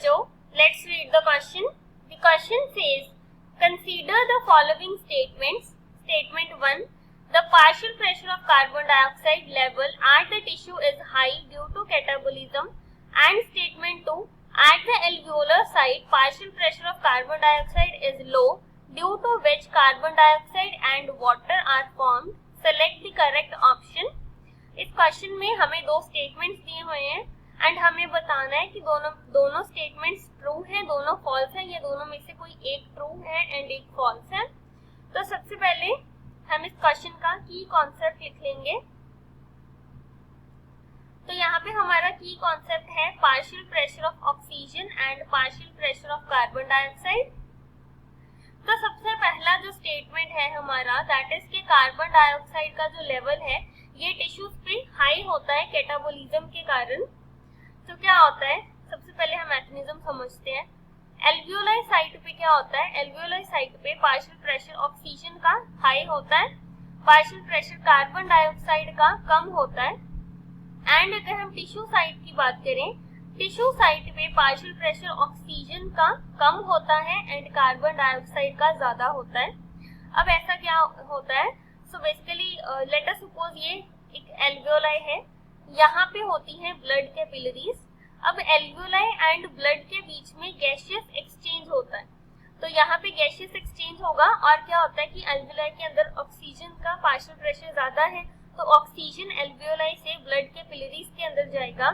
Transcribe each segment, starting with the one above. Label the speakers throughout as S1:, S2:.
S1: बच्चों, let's read the question. The question says, consider the following statements. Statement 1, the partial pressure of carbon dioxide level at the tissue is high due to catabolism. And statement 2, at the alveolar site, partial pressure of carbon dioxide is low, due to which carbon dioxide and water are formed. Select the correct option. इस question में हमें दो statements दिए हुए हैं and हमें बताना है कि दोनों स्टेटमेंट्स ट्रू हैं, दोनों फॉल्स हैं, या दोनों में से कोई एक ट्रू है एंड एक फॉल्स है। तो सबसे पहले हम इस क्वेश्चन का की कॉन्सेप्ट लिख लेंगे। तो यहाँ पे हमारा की कॉन्सेप्ट है partial pressure of oxygen and partial pressure of carbon dioxide. तो सबसे पहला जो स्टेटमेंट है हमारा, दैट इज कि कार्बन डाइऑक्साइड का जो लेवल है ये टिश्यूज पे हाई होता है कैटाबोलिज्म के कारण। तो क्या होता है, सबसे पहले हम मैकेनिज्म समझते हैं। एल्वियोलाई साइट पे क्या होता है, एल्वियोलाई साइट पे पार्शियल प्रेशर ऑक्सीजन का हाई होता है, पार्शियल प्रेशर कार्बन डाइऑक्साइड का कम होता है। एंड अगर हम टिश्यू साइट की बात करें, टिश्यू साइट पे पार्शियल प्रेशर ऑक्सीजन का कम होता है एंड कार्बन डाइऑक्साइड का ज्यादा होता है। अब ऐसा क्या होता है, so basically let us suppose ये एक एल्वियोलाई है, यहाँ पे होती है ब्लड कैपिलरीज। अब एल्वियोलाई एंड ब्लड के बीच में गैसियस एक्सचेंज होता है, तो यहाँ पे गैसियस एक्सचेंज होगा और क्या होता है कि एल्वियोलाई के अंदर ऑक्सीजन का पार्शियल प्रेशर ज्यादा है, तो ऑक्सीजन एल्वियोलाई से ब्लड कैपिलरीज के अंदर जाएगा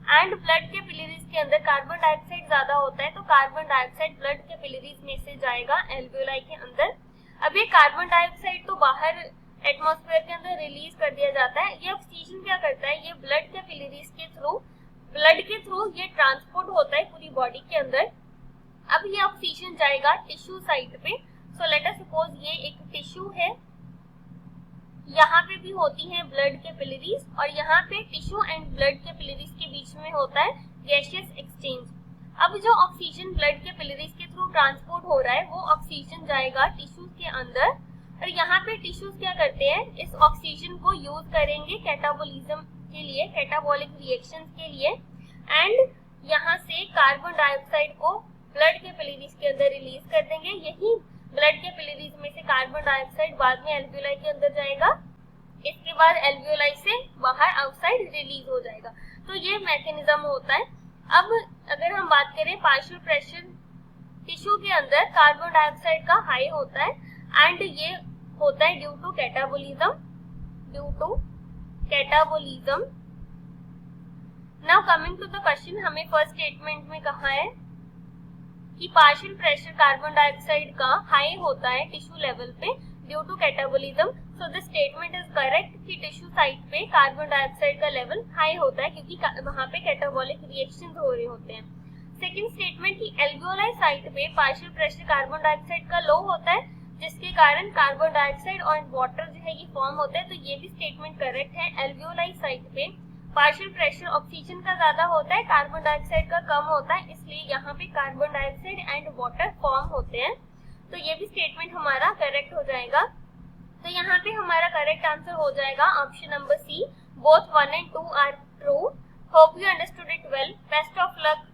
S1: एंड ब्लड कैपिलरीज के अंदर कार्बन डाइऑक्साइड ज्यादा होता है, तो कार्बन डाइऑक्साइड ब्लड कैपिलरीज में से जाएगा एल्वियोलाई के अंदर। अब ये कार्बन डाइऑक्साइड तो बाहर एटमॉस्फेयर के अंदर रिलीज कर दिया जाता है, ये ऑक्सीजन क्या करता है, ये ब्लड कैपिलरीज के थ्रू, ब्लड के थ्रू ये ट्रांसपोर्ट होता है पूरी बॉडी के अंदर। अब ये ऑक्सीजन जाएगा टिश्यू साइट पे। सो लेट अस सपोज ये एक टिश्यू है, यहाँ पे भी होती है ब्लड कैपिलरीज और यहाँ पे टिश्यू एंड ब्लड कैपिलरीज के बीच में होता है गैसियस एक्सचेंज। अब जो ऑक्सीजन ब्लड कैपिलरीज के थ्रू ट्रांसपोर्ट हो रहा है वो ऑक्सीजन जाएगा टिश्यूज के अंदर, और यहाँ पे टिश्यूज क्या करते हैं, इस ऑक्सीजन को यूज करेंगे कैटाबोलिज्म के लिए, कैटाबॉलिक रिएक्शंस के लिए, एंड यहाँ से कार्बन डाइऑक्साइड को ब्लड कैपिलरीज के अंदर रिलीज कर देंगे। यही ब्लड कैपिलरीज में से कार्बन डाइऑक्साइड बाद में एल्वियोलाई के अंदर जाएगा, इसके बाद एल्वियोलाई से बाहर आउटसाइड रिलीज हो जाएगा। तो ये मैकेनिज्म होता है। अब अगर हम बात करें पार्शियल प्रेशर टिश्यू के अंदर कार्बन डाइऑक्साइड का हाई होता है एंड ये होता है due to catabolism, now coming to the question, हमें फर्स्ट स्टेटमेंट में कहा है कि पार्शियल प्रेशर कार्बन डाइऑक्साइड का हाई होता है टिश्यू लेवल पे due to catabolism. So this statement is correct कि टिश्यू साइट पे कार्बन डाइऑक्साइड का लेवल हाई होता है क्योंकि वहां पे कैटाबॉलिक रिएक्शंस हो रहे होते हैं। सेकंड स्टेटमेंट की एल्वियोलाई साइट पे पार्शियल प्रेशर कार्बन डाइऑक्साइड का लो होता है जिसके कारण कार्बन डाइऑक्साइड और वाटर जो है ये फॉर्म होता है, तो ये भी स्टेटमेंट करेक्ट है। एल्वियोलाई साइट पे पार्शियल प्रेशर ऑक्सीजन का ज्यादा होता है, कार्बन डाइऑक्साइड का कम होता है, इसलिए यहाँ पे carbon dioxide and water form होते हैं, तो ये भी स्टेटमेंट हमारा करेक्ट हो जाएगा। तो यहाँ पे हमारा करेक्ट आंसर हो जाएगा option number C, both 1 and 2 are true. Hope you understood it well. Best of luck.